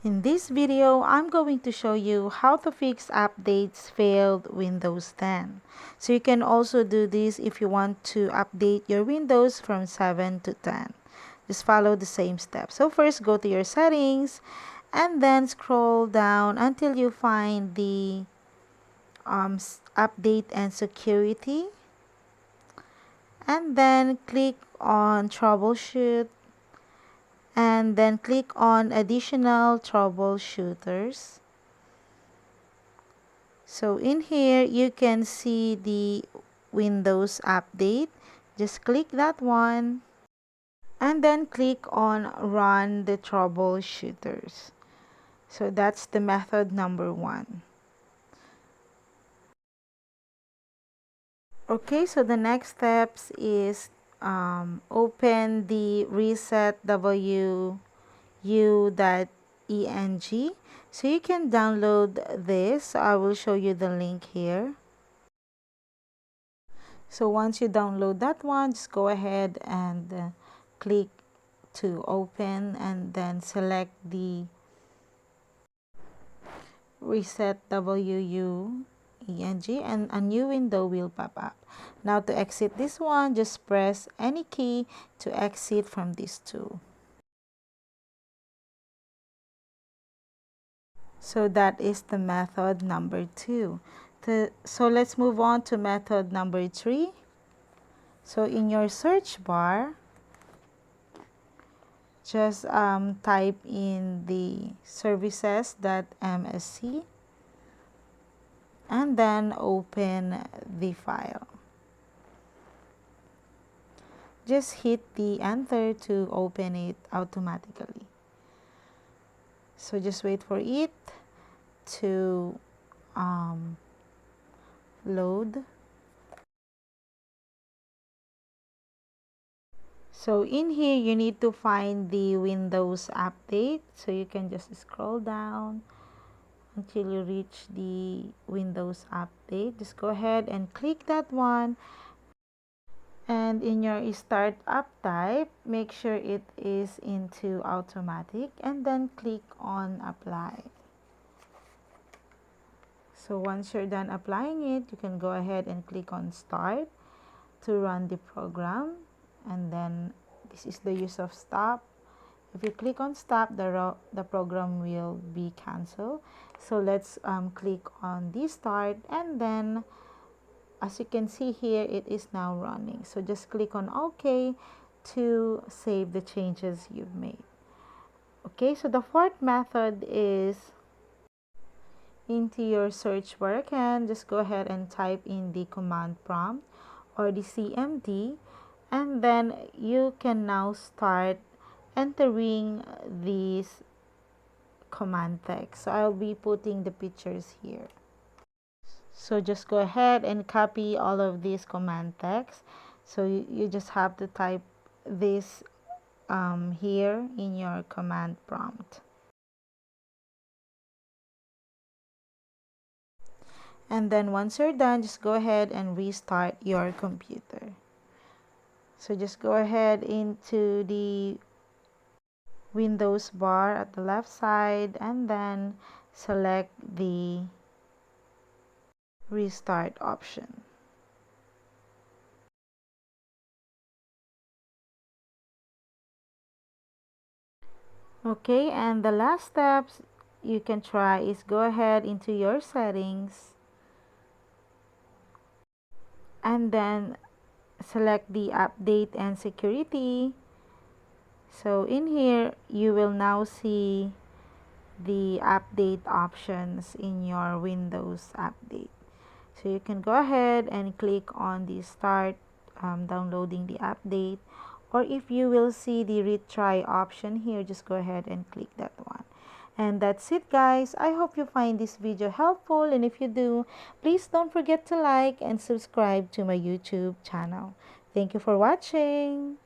In this video, I'm going to show you how to fix updates failed Windows 10. So you can also do this if you want to update your Windows from 7 to 10. Just follow the same steps. So first, go to your settings and then scroll down until you find the update and security. And then click on troubleshoot and then click on additional troubleshooters. So in here, you can see the Windows update. Just click that one and then click on run the troubleshooters. So that's the method number 1. Okay, so the next steps is open the resetwu.eng. So you can download this. I will show you the link here. So once you download that one, just go ahead and click to open and then select the resetwu.eng and a new window will pop up. Now to exit this one, just press any key to exit from this tool. So that is the method number 2. So let's move on to method number 3. So in your search bar, just type in the services.msc and then open the file. Just hit the enter to open it automatically. So just wait for it to load. So in here, you need to find the Windows update. So you can just scroll down until you reach the Windows update. Just go ahead and click that one. And in your startup type, make sure it is into automatic and then click on apply. So once you're done applying it, you can go ahead and click on start to run the program. And then this is the use of stop. If you click on stop, the program will be canceled. So let's click on the start, and then as you can see here, it is now running. So just click on OK to save the changes you've made. Okay, so the fourth method is into your search bar again. Just go ahead and type in the command prompt or the CMD, and then you can now start entering these command text. So I'll be putting the pictures here. So just go ahead and copy all of these command text. So you just have to type this here in your command prompt. And then once you're done, just go ahead and restart your computer. So just go ahead into the Windows bar at the left side and then select the restart option. Okay, and the last steps you can try is go ahead into your settings and then select the update and security. So in here, you will now see the update options in your Windows update. So you can go ahead and click on the start downloading the update, or if you will see the retry option here, just go ahead and click that one. And that's it, guys. I hope you find this video helpful, and if you do, please don't forget to like and subscribe to my YouTube channel. Thank you for watching.